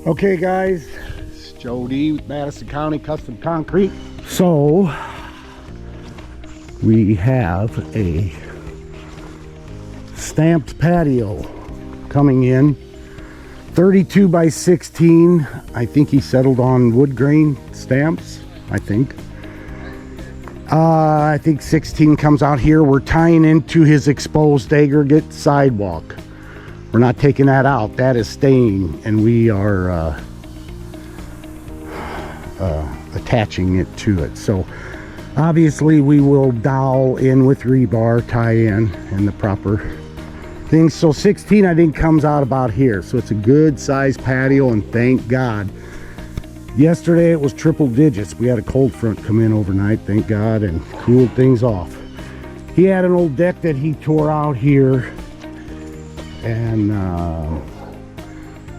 Okay guys, it's Joe D with Madison County Custom Concrete. So we have a stamped patio coming in, 32 by 16. I think he settled on wood grain stamps, I think 16 comes out here. We're tying into his exposed aggregate sidewalk. We're not taking that out, that is staying, and we are attaching it to it. So obviously we will dowel in with rebar, tie in the proper things. So 16 I think comes out about here, so it's a good sized patio, and thank God. Yesterday it was triple digits. We had a cold front come in overnight, thank God, and cooled things off. He had an old deck that he tore out here, and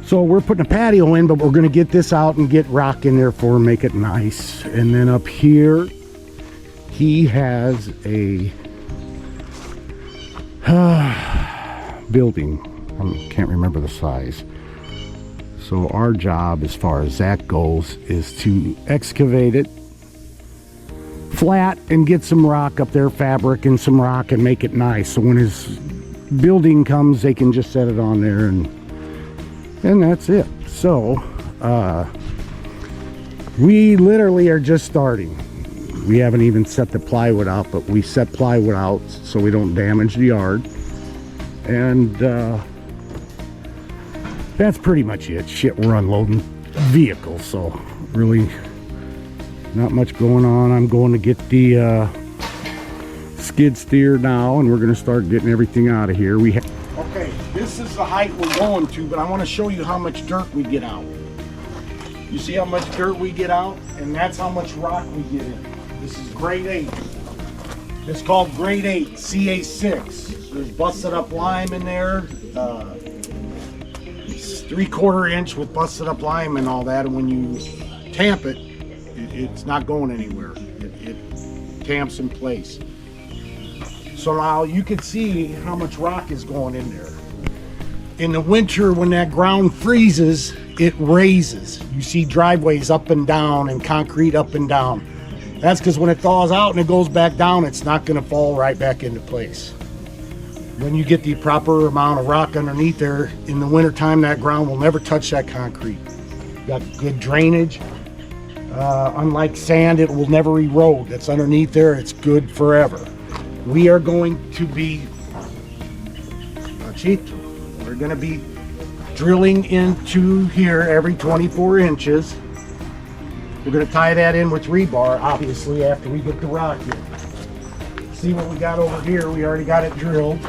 so we're putting a patio in, but we're going to get this out and get rock in there for him, make it nice. And then up here he has a building. I can't remember the size. So our job as far as that goes is to excavate it flat and get some rock up there, fabric and some rock, and make it nice. So when his building comes, they can just set it on there, and that's it. So we literally are just starting. We haven't even set the plywood out, but we set plywood out so we don't damage the yard. And that's pretty much it. Shit, we're unloading vehicles, so really not much going on. I'm going to get the skid steer now, and we're going to start getting everything out of here. Okay, this is the height we're going to, but I want to show you how much dirt we get out. You see how much dirt we get out, and that's how much rock we get in. This is grade 8. It's called grade 8 CA6. There's busted up lime in there. It's 3/4 inch with busted up lime and all that, and when you tamp it, it's not going anywhere. It tamps in place. So now you can see how much rock is going in there. In the winter, when that ground freezes, it raises. You see driveways up and down and concrete up and down. That's because when it thaws out and it goes back down, it's not going to fall right back into place. When you get the proper amount of rock underneath there, in the wintertime, that ground will never touch that concrete. You got good drainage. Unlike sand, it will never erode. That's underneath there, it's good forever. We are going to be we're going to be drilling into here every 24 inches. We're going to tie that in with rebar, obviously, after we get the rock in. See what we got over here? We already got it drilled.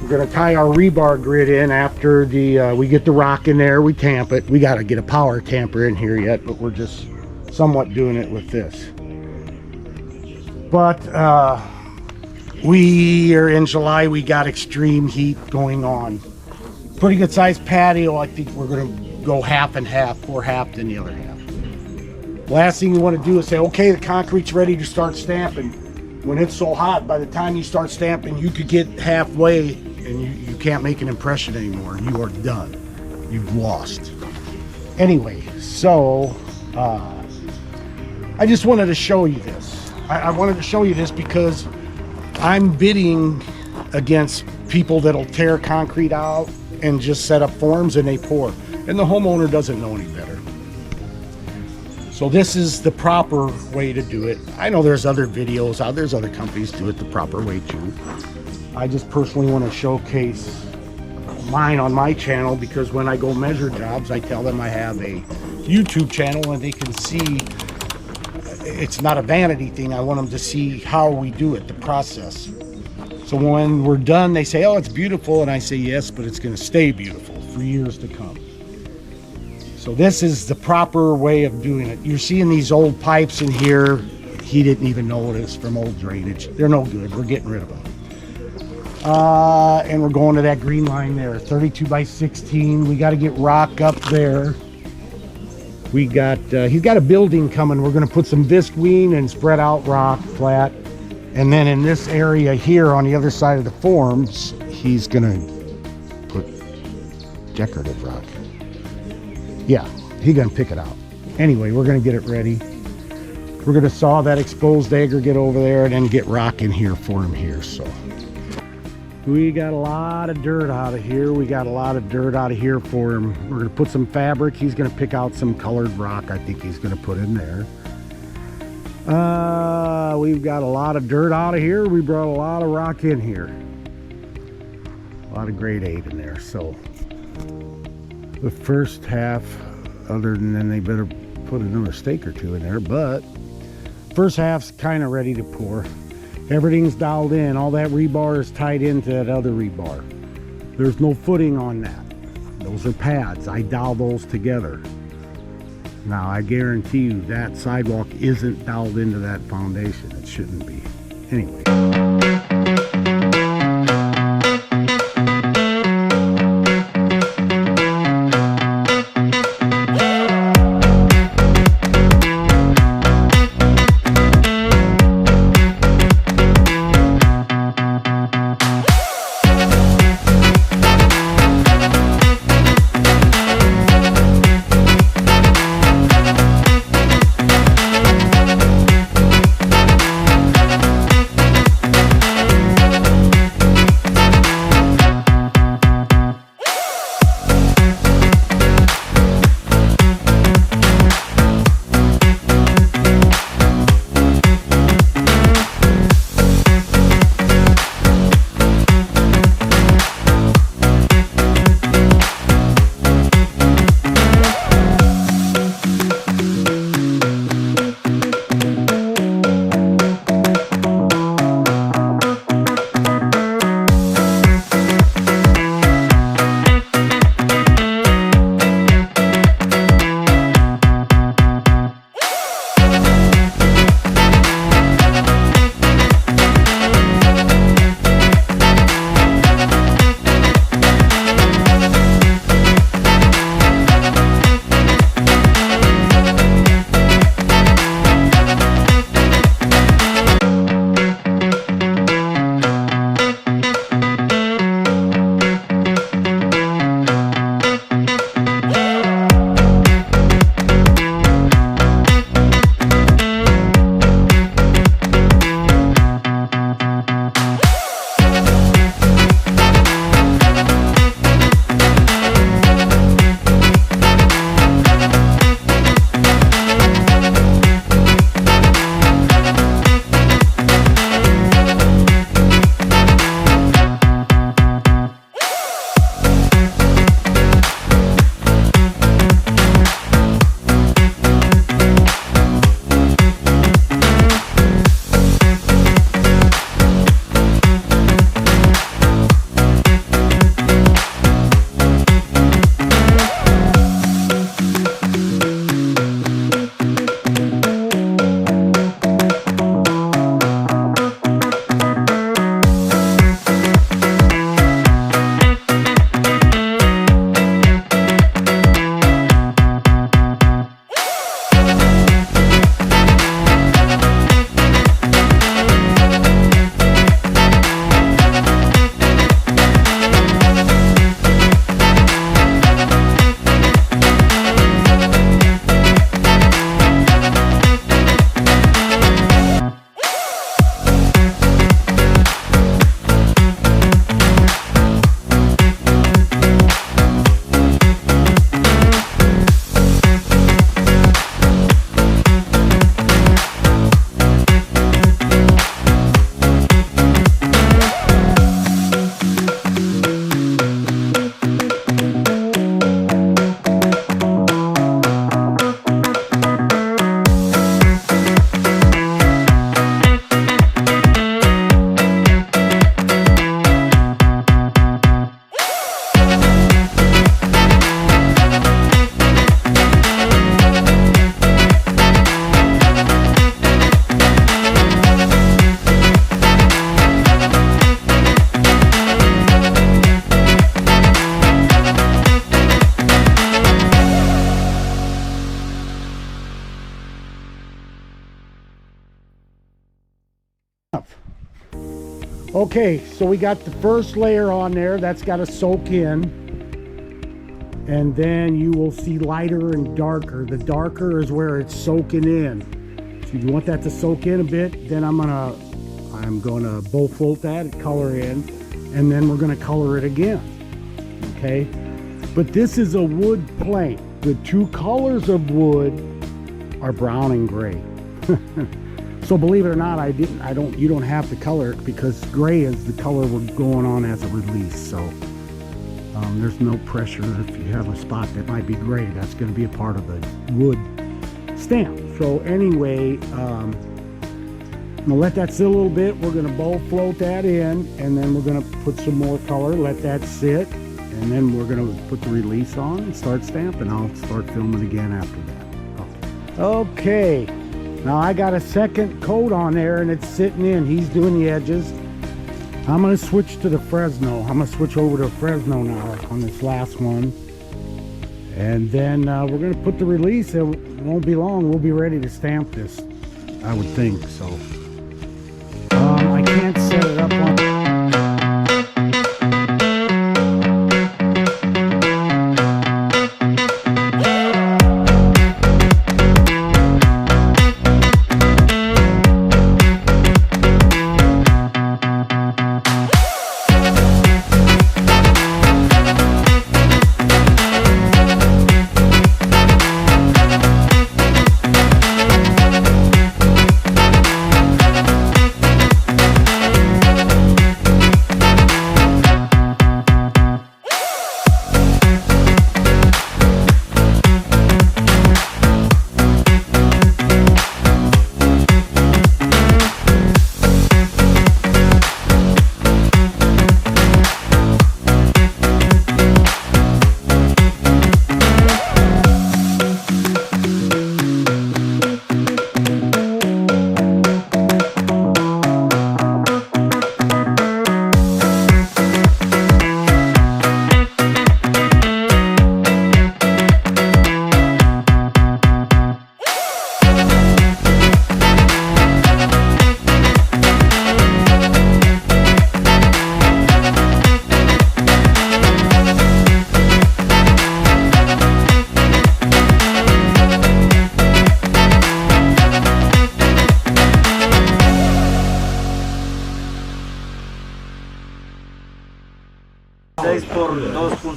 We're going to tie our rebar grid in after we get the rock in there. We tamp it. We got to get a power tamper in here yet, but we're just somewhat doing it with this. But we are in July. We got extreme heat going on. Pretty good sized patio. I think we're going to go half and half, pour half then the other half. Last thing you want to do is say, okay, the concrete's ready to start stamping. When it's so hot, by the time you start stamping, you could get halfway and you can't make an impression anymore. You are done. You've lost. Anyway, so I just wanted to show you this. I wanted to show you this because I'm bidding against people that'll tear concrete out and just set up forms and they pour. And the homeowner doesn't know any better. So this is the proper way to do it. I know there's other videos out, there's other companies do it the proper way too. I just personally want to showcase mine on my channel because when I go measure jobs, I tell them I have a YouTube channel and they can see it's not a vanity thing. I want them to see how we do it, the process. So when we're done, they say, oh, it's beautiful. And I say, yes, but it's going to stay beautiful for years to come. So this is the proper way of doing it. You're seeing these old pipes in here. He didn't even know it is from old drainage. They're no good. We're getting rid of them. And we're going to that green line there, 32 by 16. We got to get rock up there. We got, he's got a building coming. We're going to put some visqueen and spread out rock flat. And then in this area here on the other side of the forms, he's going to put decorative rock. Yeah, he gonna pick it out. Anyway, we're gonna get it ready. We're gonna saw that exposed aggregate over there and then get rock in here for him here. So we got a lot of dirt out of here. We got a lot of dirt out of here for him. We're gonna put some fabric. He's gonna pick out some colored rock. I think he's gonna put in there. We've got a lot of dirt out of here. We brought a lot of rock in here. A lot of grade 8 in there. So the first half, other than then they better put another stake or two in there, but first half's kind of ready to pour. Everything's dialed in. All that rebar is tied into that other rebar. There's no footing on that. Those are pads. I dial those together. Now I guarantee you that sidewalk isn't dialed into that foundation. It shouldn't be. Anyway. Okay, so we got the first layer on there. That's got to soak in. and then you will see lighter and darker. The darker is where it's soaking in. So if you want that to soak in a bit, then I'm gonna bow float that, color in, and then we're gonna color it again. Okay, but this is a wood plane. The two colors of wood are brown and gray. So believe it or not, you don't have to color it, because gray is the color we're going on as a release. So there's no pressure. If you have a spot that might be gray, that's going to be a part of the wood stamp. So anyway, I'm gonna let that sit a little bit. We're gonna bow float that in, and then we're gonna put some more color, let that sit, and then we're gonna put the release on and start stamping. I'll start filming again after that. Okay. Now I got a second coat on there and it's sitting in. He's doing the edges. I'm gonna switch to the Fresno. I'm gonna switch over to Fresno now on this last one. And then we're gonna put the release. It won't be long. We'll be ready to stamp this, I would think. So I can't set it up on.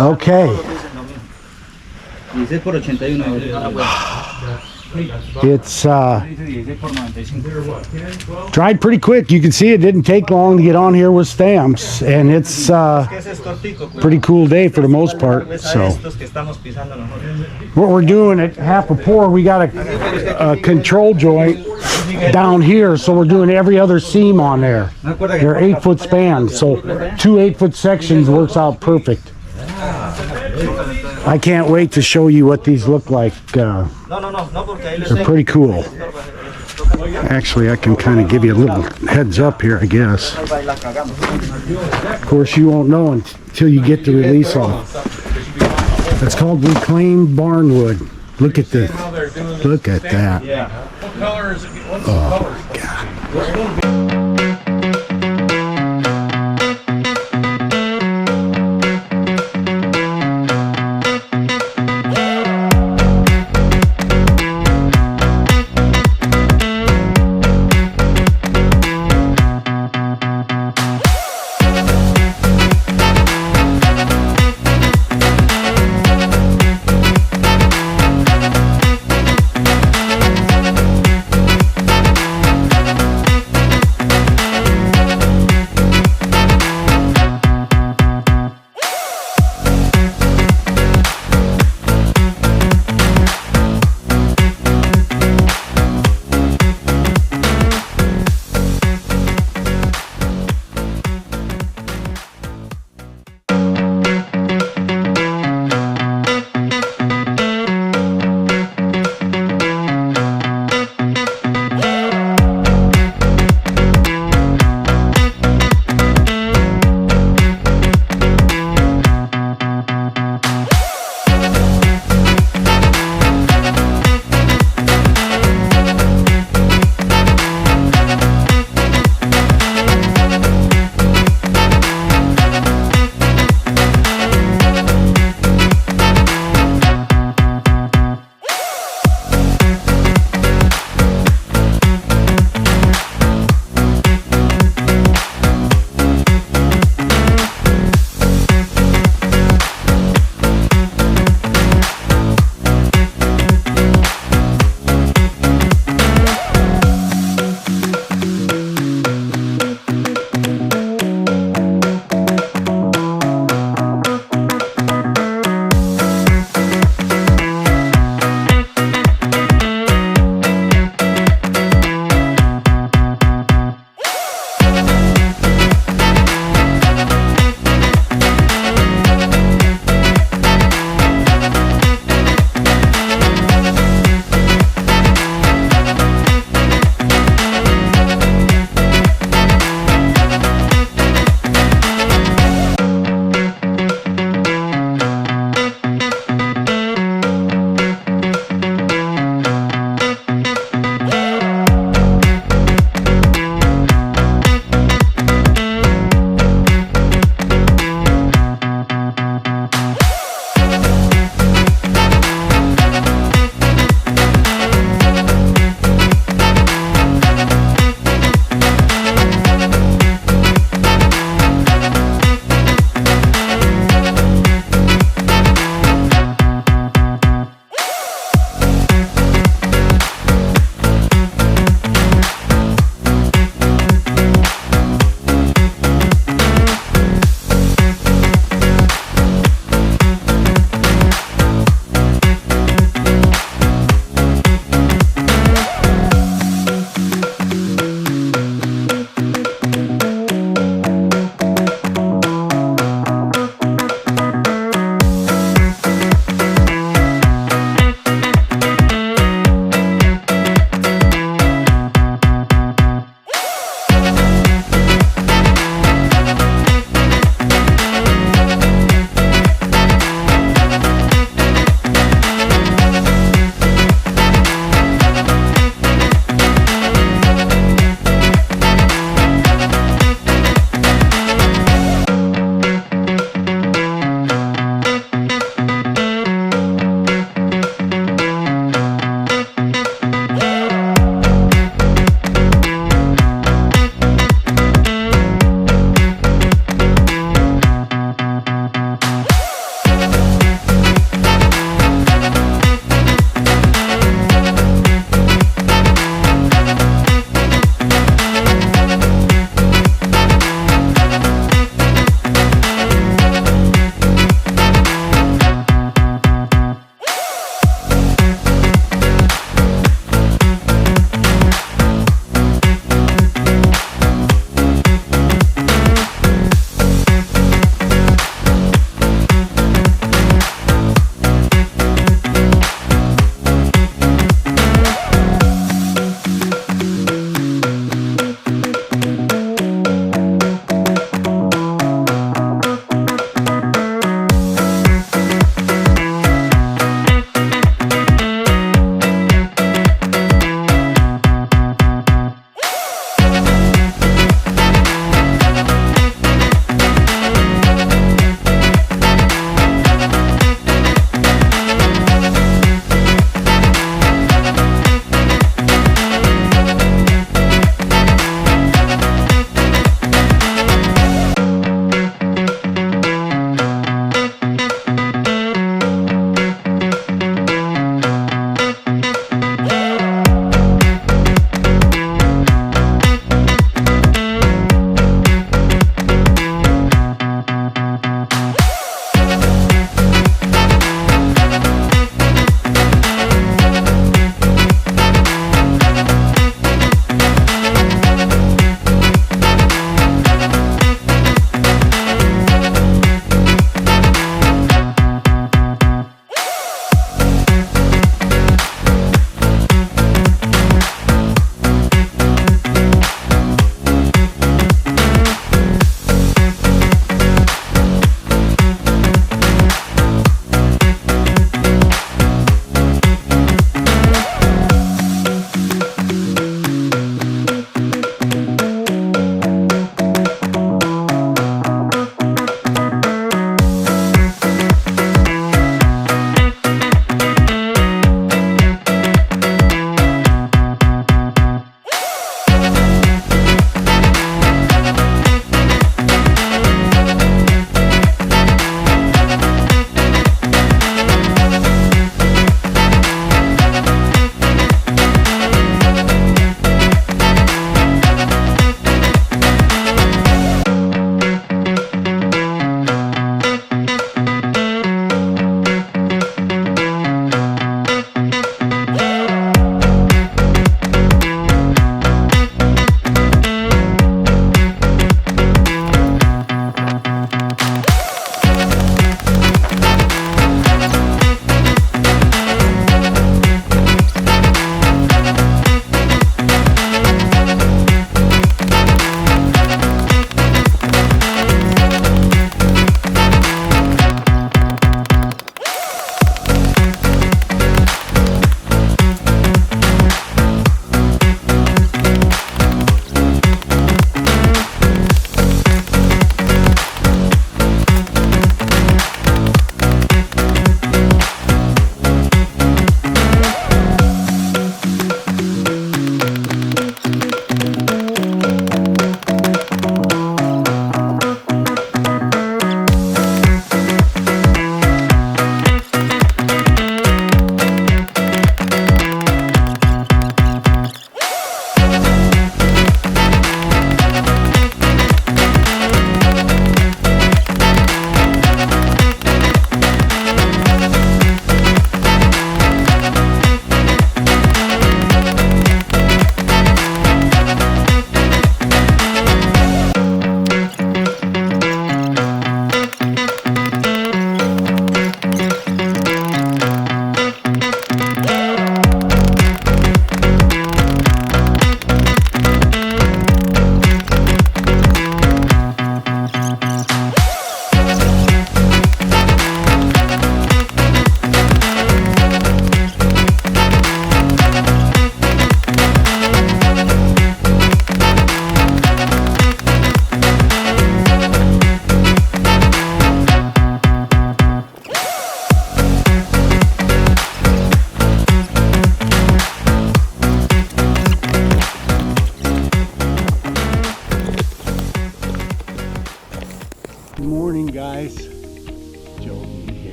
Okay. It's dried pretty quick. You can see it didn't take long to get on here with stamps, and it's pretty cool day for the most part. So what we're doing at half a pour, we got a control joint down here, so we're doing every other seam on there. They're 8-foot spans, so 2 8-foot sections works out perfect. I can't wait to show you what these look like. They're pretty cool. Actually, I can kind of give you a little heads up here, I guess. Of course, you won't know until you get the release off. It's called reclaimed barnwood. Look at this. Look at that. Oh, my God.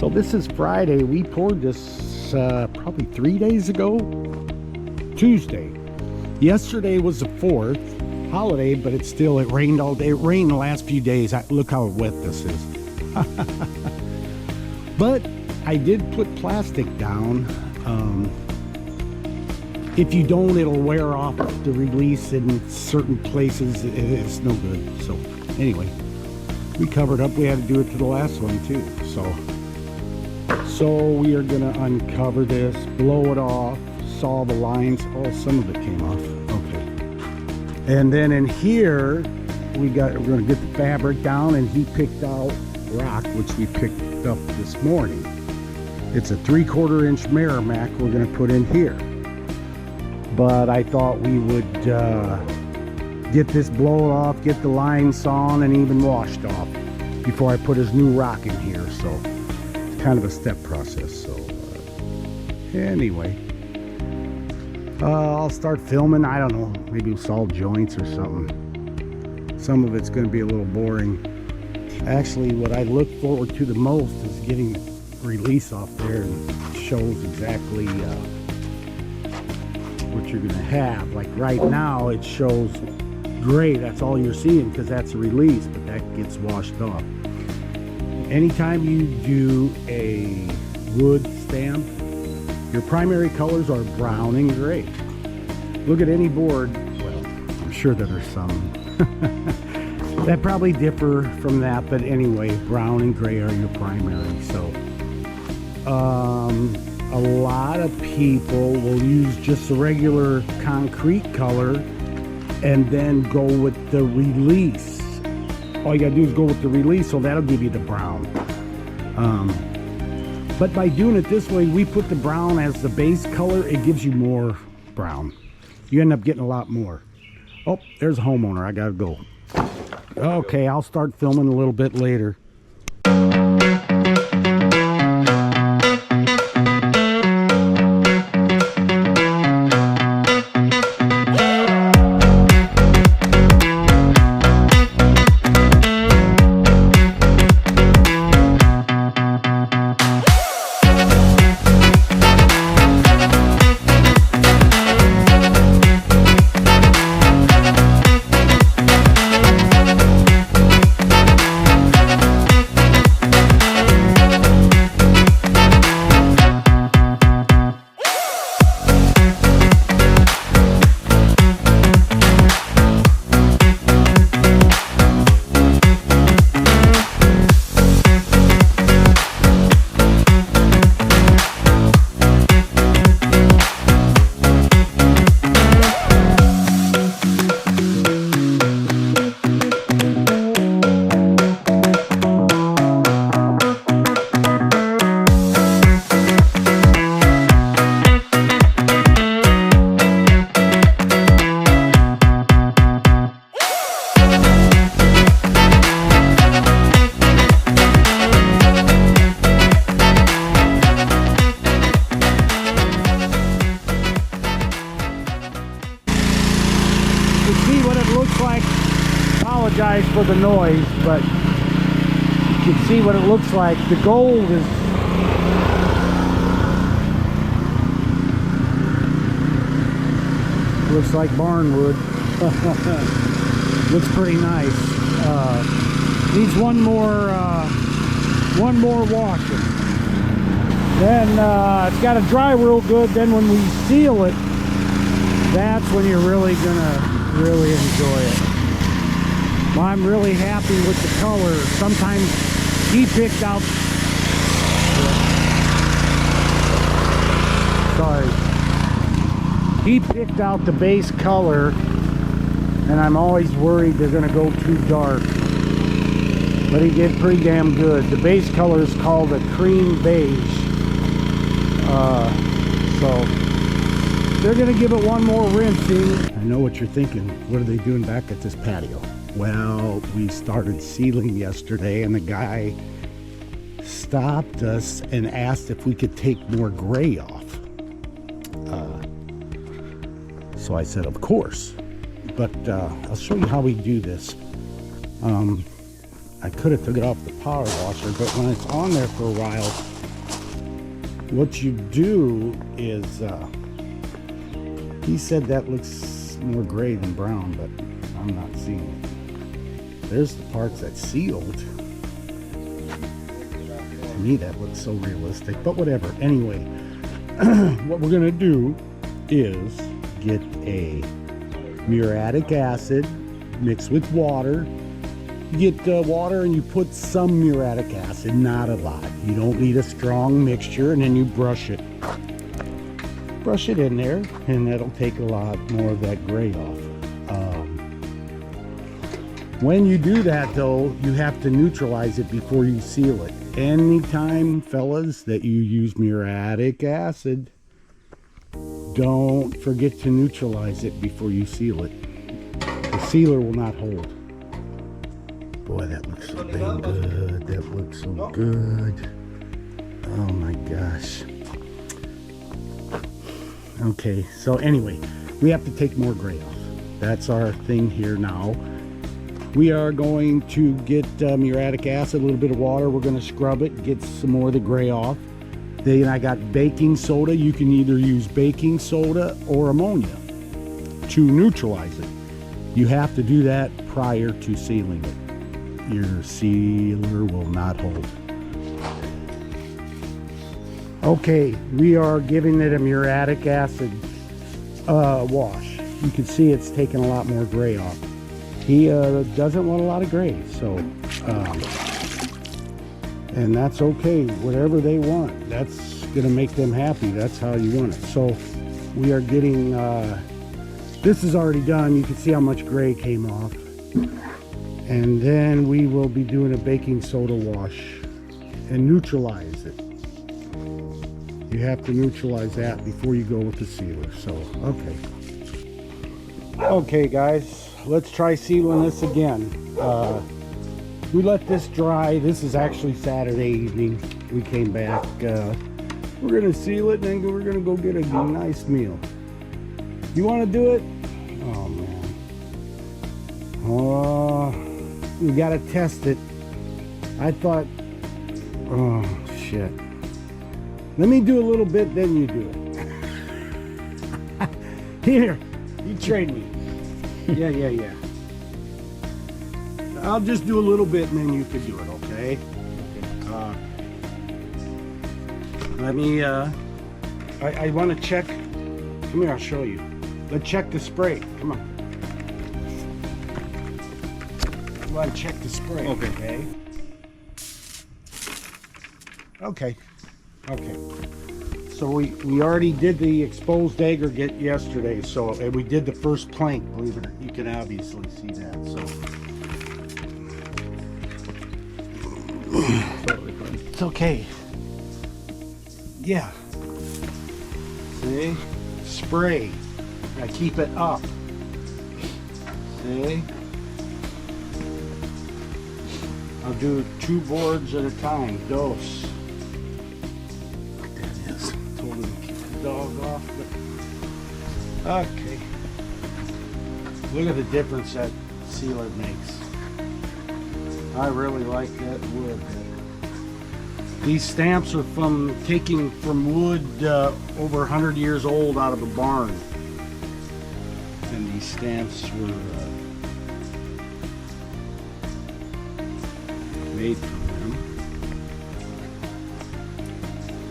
So this is Friday. We poured this probably 3 days ago, Tuesday. Yesterday was the 4th, holiday, but it rained all day. It rained the last few days. Look how wet this is. But I did put plastic down. If you don't, it'll wear off the release in certain places. It's no good. So anyway, we covered up. We had to do it to the last one too. So we are gonna uncover this, blow it off, saw the lines. Oh, some of it came off. Okay. And then in here, we're gonna get the fabric down, and he picked out rock, which we picked up this morning. It's a 3/4 inch Merrimack we're gonna put in here. But I thought we would get this blown off, get the lines sawn and even washed off before I put his new rock in here. So it's kind of a step process. So anyway, I'll start filming. I don't know, maybe solve joints or something. Some of it's going to be a little boring. Actually, what I look forward to the most is getting release off there, and shows exactly what you're gonna have. Like right now it shows gray, that's all you're seeing because that's a release, but that gets washed off. Anytime you do a wood stamp, your primary colors are brown and gray. Look at any board, well, I'm sure that there's some that probably differ from that, but anyway, brown and gray are your primary. So a lot of people will use just the regular concrete color and then go with the release. All you gotta do is go with the release, so that'll give you the brown. But by doing it this way, we put the brown as the base color, it gives you more brown. You end up getting a lot more. Oh, there's a homeowner, I gotta go. Okay, I'll start filming a little bit later. Apologize for the noise, but you can see what it looks like. The gold is looks like barnwood. Looks pretty nice. Needs one more washing. Then it's got to dry real good. Then when we seal it, that's when you're really gonna really enjoy it. Well, I'm really happy with the color. Sometimes he picked out, he picked out the base color, and I'm always worried they're gonna go too dark. But he did pretty damn good. The base color is called a cream beige. So they're gonna give it one more rinsing. I know what you're thinking. What are they doing back at this patio? Well, we started sealing yesterday, and the guy stopped us and asked if we could take more gray off. So I said, of course. But I'll show you how we do this. I could have took it off the power washer, but when it's on there for a while, what you do is, he said that looks more gray than brown, but I'm not seeing it. There's the parts that sealed. To me, that looks so realistic, but whatever. Anyway, what we're gonna do is get a muriatic acid mixed with water. You get water and you put some muriatic acid, not a lot. You don't need a strong mixture, and then you brush it. Brush it in there, and that'll take a lot more of that gray off. When you do that, though, you have to neutralize it before you seal it. Anytime, fellas, that you use muriatic acid, don't forget to neutralize it before you seal it. The sealer will not hold. Boy, that looks so dang good. That looks so good. Oh my gosh. Okay, so anyway, we have to take more gray off. That's our thing here now. We are going to get muriatic acid, a little bit of water. We're going to scrub it, get some more of the gray off. Then I got baking soda. You can either use baking soda or ammonia to neutralize it. You have to do that prior to sealing it. Your sealer will not hold. Okay, we are giving it a muriatic acid wash. You can see it's taking a lot more gray off. He doesn't want a lot of gray, so and that's okay. Whatever they want, that's gonna make them happy. That's how you want it. So we are getting this is already done. You can see how much gray came off, and then we will be doing a baking soda wash and neutralize it. You have to neutralize that before you go with the sealer. So okay guys, let's try sealing this again. We let this dry. This is actually Saturday evening. We came back. We're gonna seal it, and then we're gonna go get a nice meal. You want to do it? Oh man. Oh, we gotta test it. I thought, oh shit. Let me do a little bit, then you do it. Here, you trade me. Yeah. I'll just do a little bit, and then you can do it, okay? Let me, I want to check. Come here, I'll show you. Let's check the spray. Come on. I want to check the spray, okay? Okay. So we already did the exposed aggregate yesterday, so and we did the first plank, believe it or not. You can obviously see that, so. It's okay. Yeah. See? Spray. I keep it up. See? I'll do 2 boards at a time. Dose. Like that is. Totally keep the dog off. But okay. Look at the difference that sealer makes. I really like that wood. These stamps are from taking from wood over 100 years old out of a barn. And these stamps were made from them.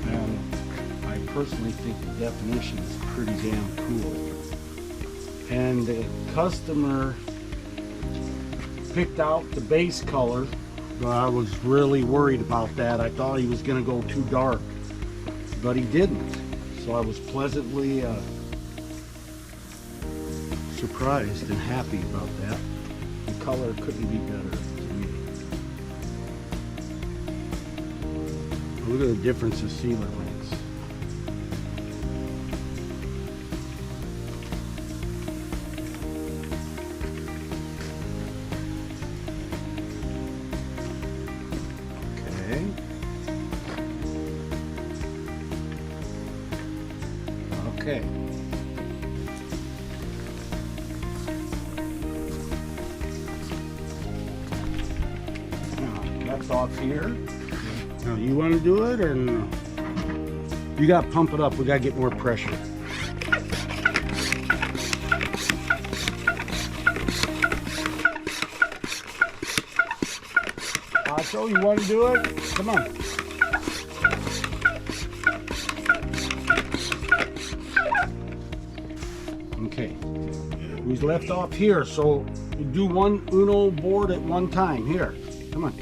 And I personally think the definition is pretty damn cool. And the customer picked out the base color. I was really worried about that. I thought he was going to go too dark, but he didn't. So I was pleasantly surprised and happy about that. The color couldn't be better to me. Look at the difference the sealer makes. Okay. left off here. Now, you want to do it or no? You got to pump it up. We got to get more pressure. So you want to do it? Come on. Okay. We left off here, so you do one Uno board at one time. Here, come on.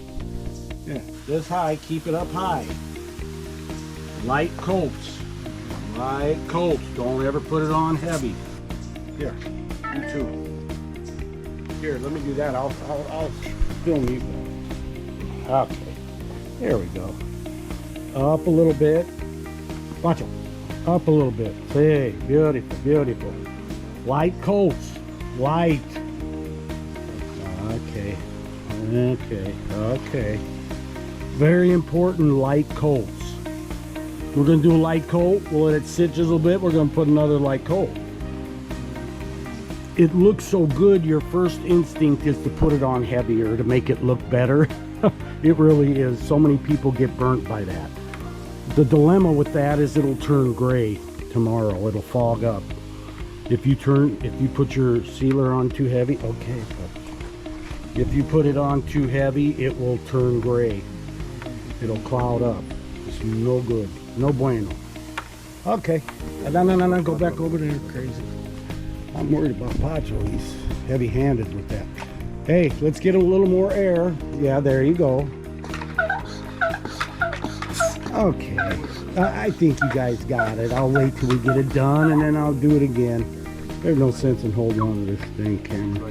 Yeah, this high. Keep it up high. Light coats. Light coats. Don't ever put it on heavy. Here, you too. Here, let me do that. I'll film you. Okay, there we go. Up a little bit. Watch it. Up a little bit. See, beautiful, beautiful. Light coats. Light. Okay. Okay. Okay. Very important, light coats. We're going to do a light coat. We'll let it sit just a little bit. We're going to put another light coat. It looks so good, your first instinct is to put it on heavier to make it look better. It really is. So many people get burnt by that. The dilemma with that is it'll turn gray tomorrow. It'll fog up. If you put your sealer on too heavy, okay. If you put it on too heavy, it will turn gray. It'll cloud up. It's no good. No bueno. Okay. No, go back over there, crazy. I'm worried about Pacho. He's heavy-handed with that. Hey, let's get a little more air. Yeah, there you go. Okay. I think you guys got it. I'll wait till we get it done, and then I'll do it again. There's no sense in holding on to this thing, camera.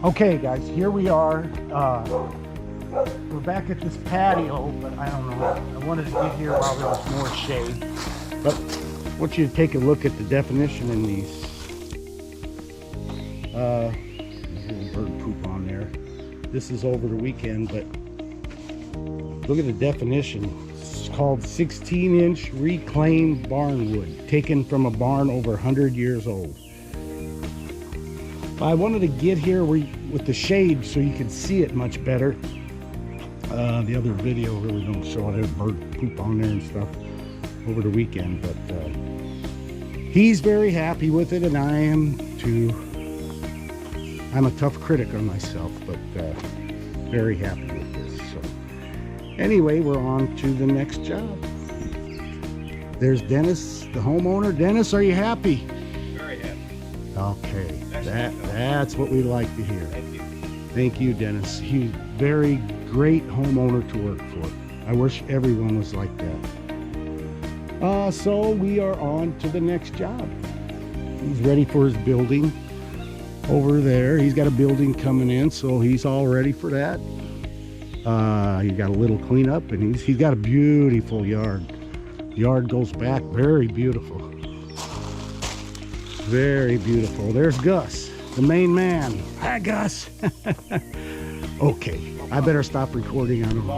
Okay, guys, here we are. We're back at this patio, but I don't know. I wanted to get here while there was more shade. But I want you to take a look at the definition in these. There's a little bird poop on there. This is over the weekend, but look at the definition. It's called 16-inch reclaimed barn wood, taken from a barn over 100 years old. I wanted to get here with the shade so you could see it much better. The other video really don't show it. There's bird poop on there and stuff over the weekend, but he's very happy with it, and I am too. I'm a tough critic on myself, but very happy with this. So anyway, we're on to the next job. There's Dennis, the homeowner. Dennis, are you happy? Very happy. Okay, that's what we like to hear. Thank you. Thank you, Dennis. He's very great homeowner to work for. I wish everyone was like that. So we are on to the next job. He's ready for his building over there. He's got a building coming in, so he's all ready for that. He got a little cleanup, and he's got a beautiful yard. The yard goes back, very beautiful. Very beautiful. There's Gus, the main man. Hi, Gus. Okay, I better stop recording on him.